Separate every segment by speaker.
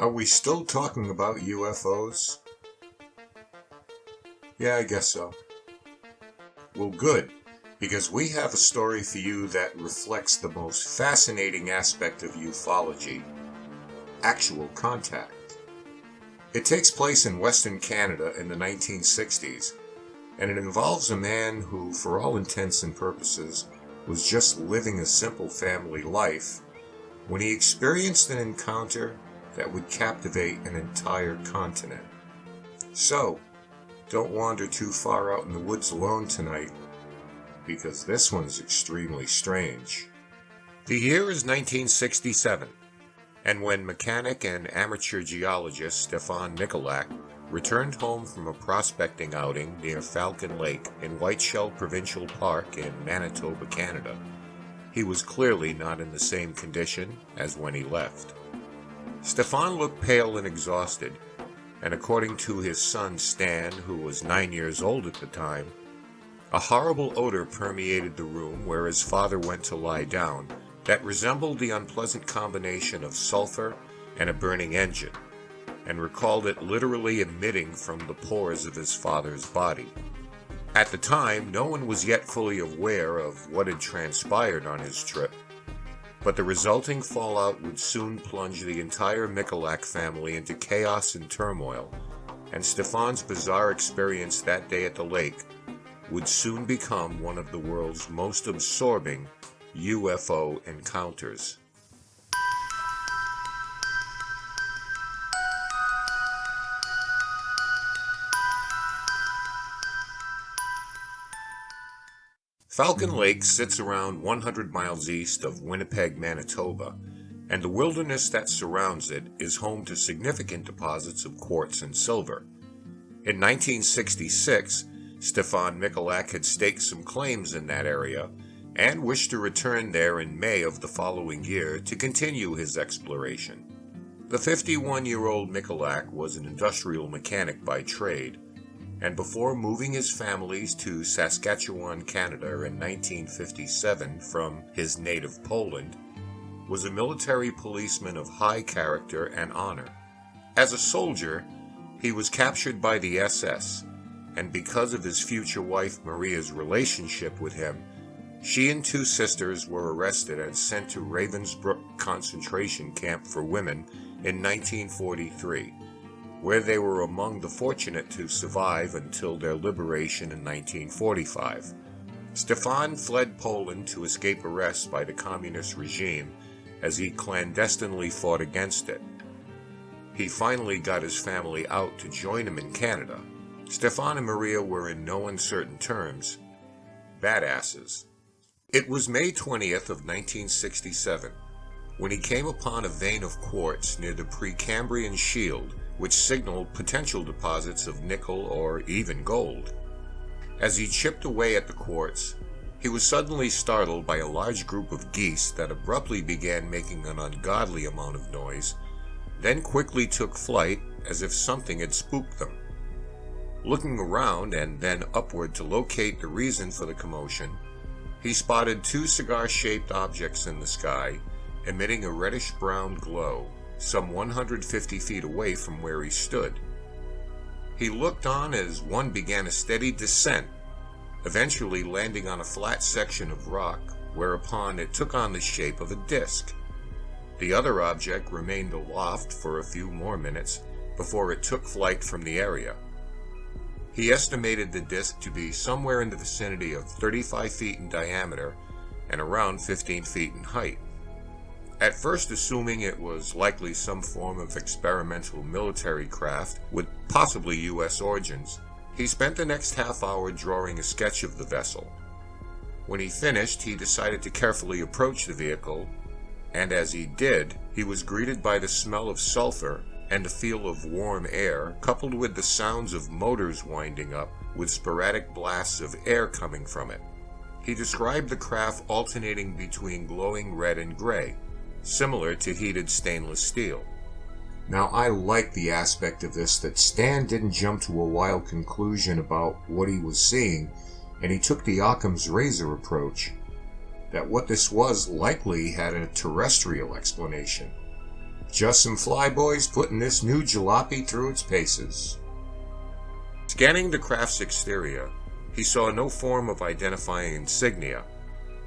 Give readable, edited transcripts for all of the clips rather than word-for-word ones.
Speaker 1: Are we still talking about UFOs? Yeah, I guess so. Well, good, because we have a story for you that reflects the most fascinating aspect of ufology: actual contact. It takes place in Western Canada in the 1960s, and it involves a man who, for all intents and purposes, was just living a simple family life when he experienced an encounter that would captivate an entire continent. So, don't wander too far out in the woods alone tonight, because this one's extremely strange. The year is 1967, and when mechanic and amateur geologist Stefan Michalak returned home from a prospecting outing near Falcon Lake in Whiteshell Provincial Park in Manitoba, Canada, he was clearly not in the same condition as when he left. Stefan looked pale and exhausted, and according to his son Stan, who was 9 years old at the time, a horrible odor permeated the room where his father went to lie down that resembled the unpleasant combination of sulfur and a burning engine, and recalled it literally emitting from the pores of his father's body. At the time, no one was yet fully aware of what had transpired on his trip, but the resulting fallout would soon plunge the entire Michalak family into chaos and turmoil, and Stefan's bizarre experience that day at the lake would soon become one of the world's most absorbing UFO encounters. Falcon Lake sits around 100 miles east of Winnipeg, Manitoba, and the wilderness that surrounds it is home to significant deposits of quartz and silver. In 1966, Stefan Michalak had staked some claims in that area and wished to return there in May of the following year to continue his exploration. The 51-year-old Michalak was an industrial mechanic by trade, and before moving his families to Saskatchewan, Canada in 1957 from his native Poland, was a military policeman of high character and honor. As a soldier, he was captured by the SS, and because of his future wife Maria's relationship with him, she and two sisters were arrested and sent to Ravensbrück concentration camp for women in 1943. Where they were among the fortunate to survive until their liberation in 1945. Stefan fled Poland to escape arrest by the communist regime as he clandestinely fought against it. He finally got his family out to join him in Canada. Stefan and Maria were in no uncertain terms badasses. It was May 20th of 1967 when he came upon a vein of quartz near the Precambrian Shield, which signaled potential deposits of nickel or even gold. As he chipped away at the quartz, he was suddenly startled by a large group of geese that abruptly began making an ungodly amount of noise, then quickly took flight as if something had spooked them. Looking around and then upward to locate the reason for the commotion, he spotted two cigar-shaped objects in the sky, emitting a reddish-brown glow, some 150 feet away from where he stood. He looked on as one began a steady descent, eventually landing on a flat section of rock, whereupon it took on the shape of a disc. The other object remained aloft for a few more minutes before it took flight from the area. He estimated the disc to be somewhere in the vicinity of 35 feet in diameter and around 15 feet in height. At first assuming it was likely some form of experimental military craft with possibly U.S. origins, he spent the next half hour drawing a sketch of the vessel. When he finished, he decided to carefully approach the vehicle, and as he did, he was greeted by the smell of sulfur and the feel of warm air, coupled with the sounds of motors winding up with sporadic blasts of air coming from it. He described the craft alternating between glowing red and gray, similar to heated stainless steel. Now, I like the aspect of this that Stan didn't jump to a wild conclusion about what he was seeing, and he took the Occam's razor approach, that what this was likely had a terrestrial explanation. Just some flyboys putting this new jalopy through its paces. Scanning the craft's exterior, he saw no form of identifying insignia,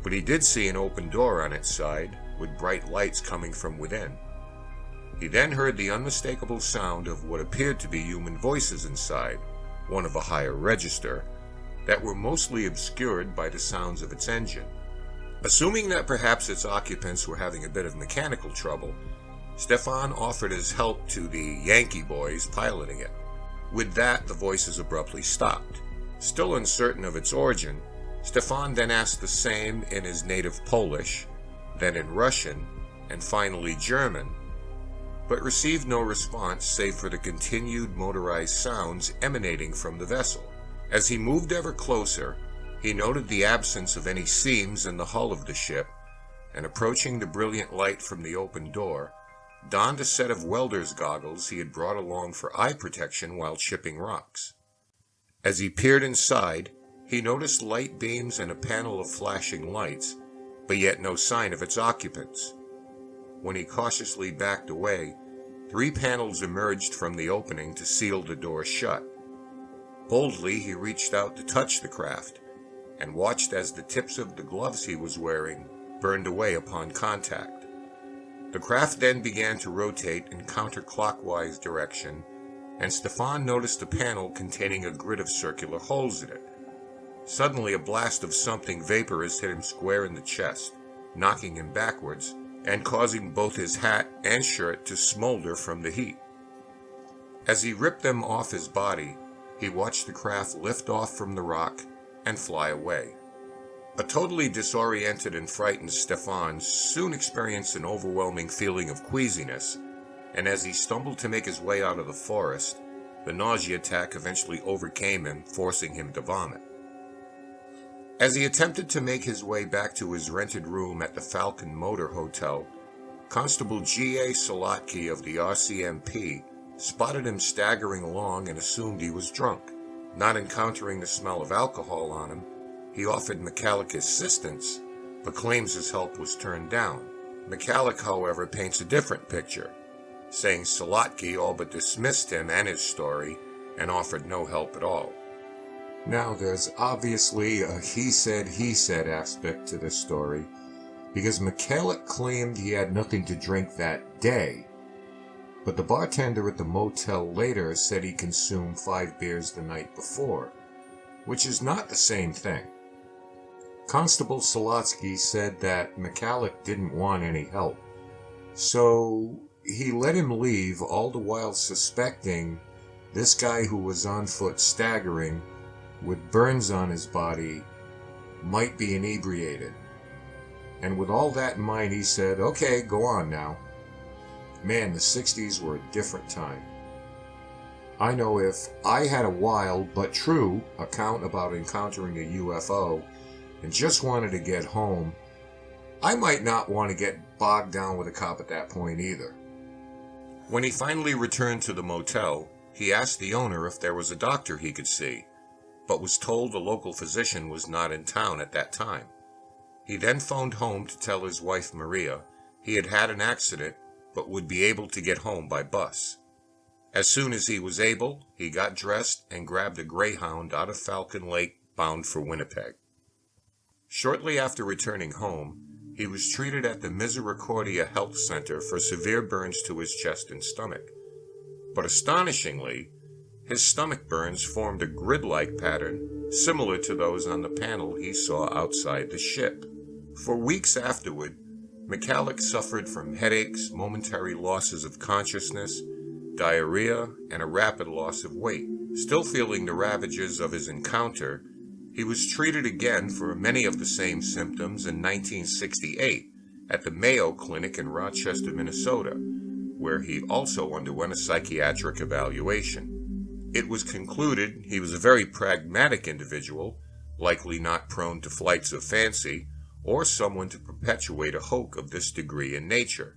Speaker 1: but he did see an open door on its side with bright lights coming from within. He then heard the unmistakable sound of what appeared to be human voices inside, one of a higher register, that were mostly obscured by the sounds of its engine. Assuming that perhaps its occupants were having a bit of mechanical trouble, Stefan offered his help to the Yankee boys piloting it. With that, the voices abruptly stopped. Still uncertain of its origin, Stefan then asked the same in his native Polish, then in Russian, and finally German, but received no response save for the continued motorized sounds emanating from the vessel. As he moved ever closer, he noted the absence of any seams in the hull of the ship, and approaching the brilliant light from the open door, donned a set of welder's goggles he had brought along for eye protection while chipping rocks. As he peered inside, he noticed light beams and a panel of flashing lights, but yet no sign of its occupants. When he cautiously backed away, 3 panels emerged from the opening to seal the door shut. Boldly, he reached out to touch the craft, and watched as the tips of the gloves he was wearing burned away upon contact. The craft then began to rotate in counterclockwise direction, and Stefan noticed a panel containing a grid of circular holes in it. Suddenly, a blast of something vaporous hit him square in the chest, knocking him backwards, and causing both his hat and shirt to smolder from the heat. As he ripped them off his body, he watched the craft lift off from the rock and fly away. A totally disoriented and frightened Stefan soon experienced an overwhelming feeling of queasiness, and as he stumbled to make his way out of the forest, the nausea attack eventually overcame him, forcing him to vomit. As he attempted to make his way back to his rented room at the Falcon Motor Hotel, Constable G.A. Solotki of the RCMP spotted him staggering along and assumed he was drunk. Not encountering the smell of alcohol on him, he offered Michalak assistance, but claims his help was turned down. Michalak, however, paints a different picture, saying Solotki all but dismissed him and his story and offered no help at all. Now, there's obviously a he said aspect to this story, because Michalak claimed he had nothing to drink that day, but the bartender at the motel later said he consumed 5 beers the night before, which is not the same thing. Constable Solotsky said that Michalak didn't want any help, so he let him leave, all the while suspecting this guy who was on foot staggering with burns on his body might be inebriated. And with all that in mind, he said, "Okay, go on now." Man, the 60s were a different time. I know if I had a wild but true account about encountering a UFO and just wanted to get home, I might not want to get bogged down with a cop at that point either. When he finally returned to the motel, he asked the owner if there was a doctor he could see, but was told the local physician was not in town at that time. He then phoned home to tell his wife Maria he had had an accident but would be able to get home by bus. As soon as he was able, he got dressed and grabbed a Greyhound out of Falcon Lake bound for Winnipeg. Shortly after returning home, he was treated at the Misericordia Health Center for severe burns to his chest and stomach. But astonishingly, his stomach burns formed a grid-like pattern similar to those on the panel he saw outside the ship. For weeks afterward, Michalak suffered from headaches, momentary losses of consciousness, diarrhea, and a rapid loss of weight. Still feeling the ravages of his encounter, he was treated again for many of the same symptoms in 1968 at the Mayo Clinic in Rochester, Minnesota, where he also underwent a psychiatric evaluation. It was concluded he was a very pragmatic individual, likely not prone to flights of fancy, or someone to perpetuate a hoax of this degree in nature.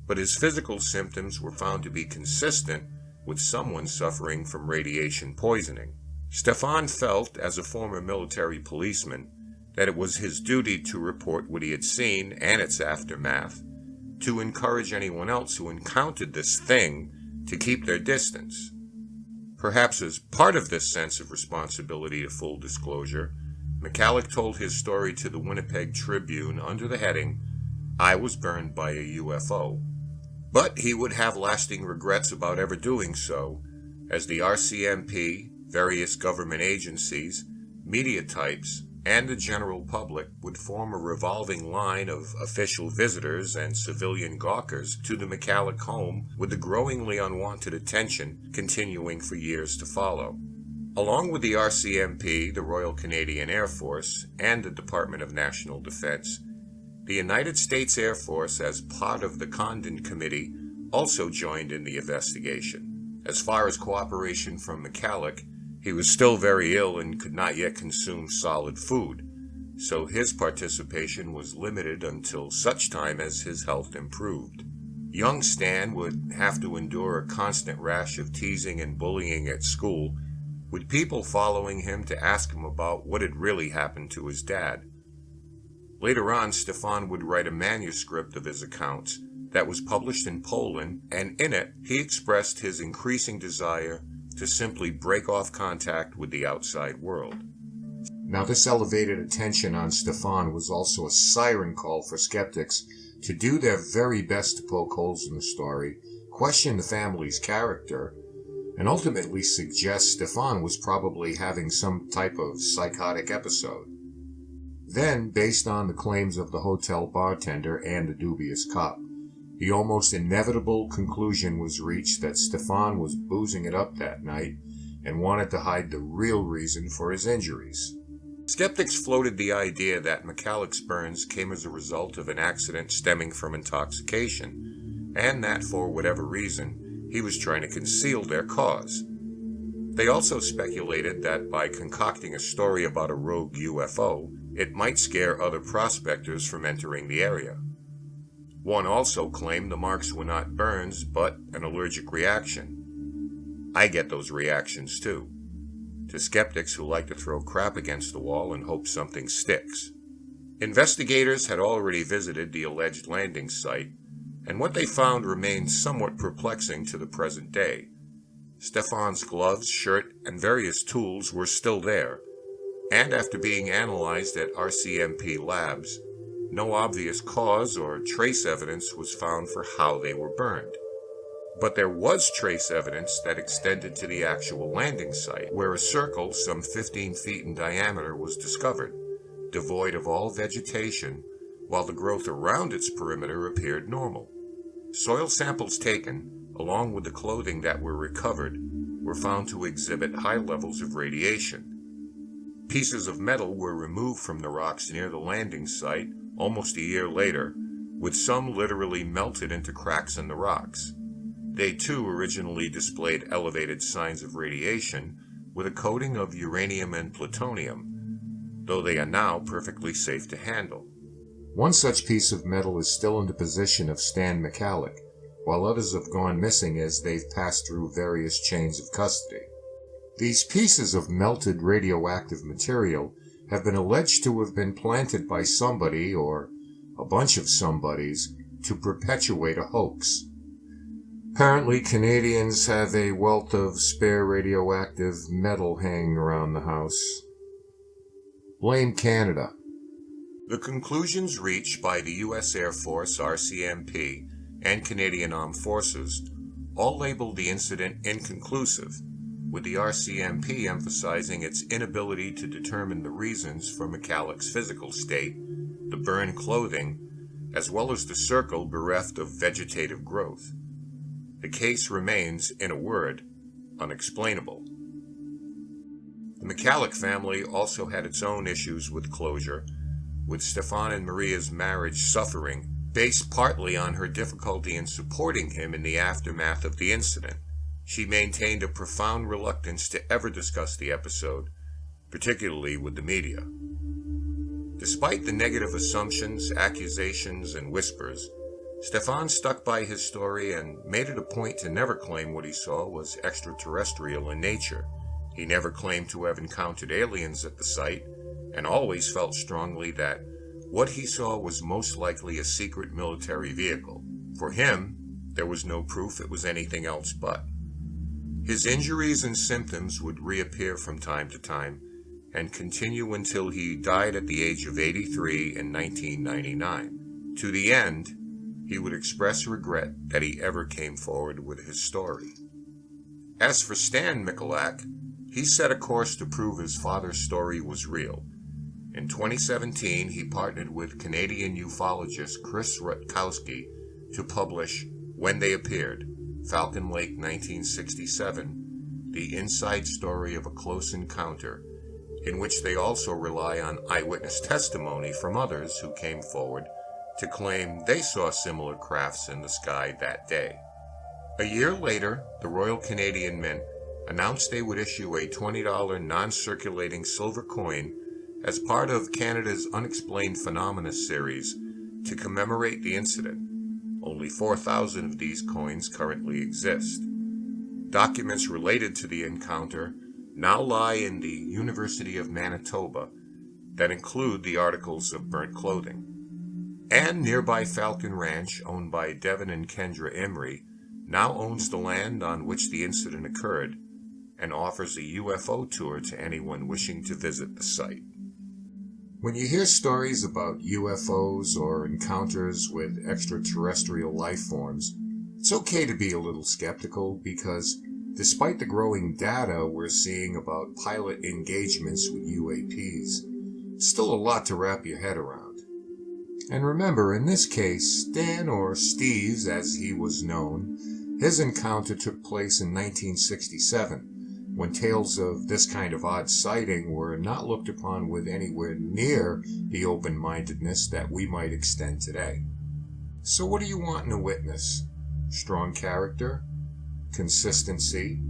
Speaker 1: But his physical symptoms were found to be consistent with someone suffering from radiation poisoning. Stefan felt, as a former military policeman, that it was his duty to report what he had seen and its aftermath, to encourage anyone else who encountered this thing to keep their distance. Perhaps as part of this sense of responsibility to full disclosure, Michalak told his story to the Winnipeg Tribune under the heading, "I was burned by a UFO." But he would have lasting regrets about ever doing so, as the RCMP, various government agencies, media types, and the general public would form a revolving line of official visitors and civilian gawkers to the Michalak home, with the growingly unwanted attention continuing for years to follow. Along with the RCMP, the Royal Canadian Air Force, and the Department of National Defense, the United States Air Force, as part of the Condon Committee, also joined in the investigation. As far as cooperation from Michalak, he was still very ill and could not yet consume solid food, so his participation was limited until such time as his health improved. Young Stan would have to endure a constant rash of teasing and bullying at school, with people following him to ask him about what had really happened to his dad. Later on, Stefan would write a manuscript of his accounts that was published in Poland, and in it he expressed his increasing desire to simply break off contact with the outside world. Now, this elevated attention on Stefan was also a siren call for skeptics to do their very best to poke holes in the story, question the family's character, and ultimately suggest Stefan was probably having some type of psychotic episode. Then, based on the claims of the hotel bartender and the dubious cop, the almost inevitable conclusion was reached that Stefan was boozing it up that night and wanted to hide the real reason for his injuries. Skeptics floated the idea that Michalak's burns came as a result of an accident stemming from intoxication, and that for whatever reason, he was trying to conceal their cause. They also speculated that by concocting a story about a rogue UFO, it might scare other prospectors from entering the area. One also claimed the marks were not burns, but an allergic reaction. I get those reactions too, to skeptics who like to throw crap against the wall and hope something sticks. Investigators had already visited the alleged landing site, and what they found remains somewhat perplexing to the present day. Stefan's gloves, shirt, and various tools were still there, and after being analyzed at RCMP labs, no obvious cause or trace evidence was found for how they were burned. But there was trace evidence that extended to the actual landing site, where a circle some 15 feet in diameter was discovered, devoid of all vegetation, while the growth around its perimeter appeared normal. Soil samples taken, along with the clothing that were recovered, were found to exhibit high levels of radiation. Pieces of metal were removed from the rocks near the landing site almost a year later, with some literally melted into cracks in the rocks. They too originally displayed elevated signs of radiation with a coating of uranium and plutonium, though they are now perfectly safe to handle. One such piece of metal is still in the possession of Stan Michalak, while others have gone missing as they've passed through various chains of custody. These pieces of melted radioactive material have been alleged to have been planted by somebody or a bunch of somebodies to perpetuate a hoax. Apparently, Canadians have a wealth of spare radioactive metal hanging around the house. Blame Canada. The conclusions reached by the U.S. Air Force, RCMP, and Canadian Armed Forces all labeled the incident inconclusive, with the RCMP emphasizing its inability to determine the reasons for Michalak's physical state, the burned clothing, as well as the circle bereft of vegetative growth. The case remains, in a word, unexplainable. The Michalak family also had its own issues with closure, with Stefan and Maria's marriage suffering, based partly on her difficulty in supporting him in the aftermath of the incident. She maintained a profound reluctance to ever discuss the episode, particularly with the media. Despite the negative assumptions, accusations, and whispers, Stefan stuck by his story and made it a point to never claim what he saw was extraterrestrial in nature. He never claimed to have encountered aliens at the site, and always felt strongly that what he saw was most likely a secret military vehicle. For him, there was no proof it was anything else but. His injuries and symptoms would reappear from time to time and continue until he died at the age of 83 in 1999. To the end, he would express regret that he ever came forward with his story. As for Stan Michalak, he set a course to prove his father's story was real. In 2017, he partnered with Canadian ufologist Chris Rutkowski to publish When They Appeared, Falcon Lake 1967, the inside story of a close encounter, in which they also rely on eyewitness testimony from others who came forward to claim they saw similar crafts in the sky that day. A year later, the Royal Canadian Mint announced they would issue a $20 non-circulating silver coin as part of Canada's Unexplained Phenomena series to commemorate the incident. Only 4,000 of these coins currently exist. Documents related to the encounter now lie in the University of Manitoba that include the articles of burnt clothing. And nearby Falcon Ranch, owned by Devin and Kendra Emery, now owns the land on which the incident occurred and offers a UFO tour to anyone wishing to visit the site. When you hear stories about UFOs or encounters with extraterrestrial life forms, it's okay to be a little skeptical because despite the growing data we're seeing about pilot engagements with UAPs, it's still a lot to wrap your head around. And remember, in this case, Stan, or Steve's as he was known, his encounter took place in 1967, when tales of this kind of odd sighting were not looked upon with anywhere near the open-mindedness that we might extend today. So what do you want in a witness? Strong character, consistency,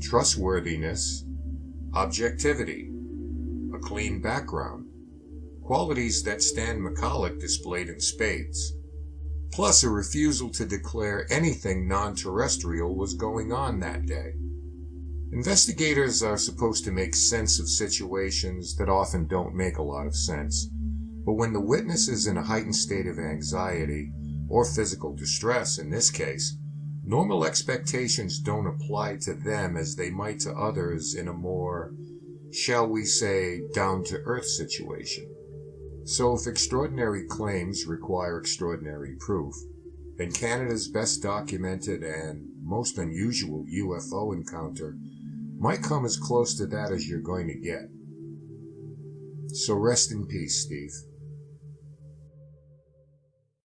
Speaker 1: trustworthiness, objectivity, a clean background, qualities that Stan Michalak displayed in spades, plus a refusal to declare anything non-terrestrial was going on that day. Investigators are supposed to make sense of situations that often don't make a lot of sense, but when the witness is in a heightened state of anxiety or physical distress in this case, normal expectations don't apply to them as they might to others in a more, shall we say, down-to-earth situation. So if extraordinary claims require extraordinary proof, then Canada's best documented and most unusual UFO encounter might come as close to that as you're going to get. So rest in peace, Steve.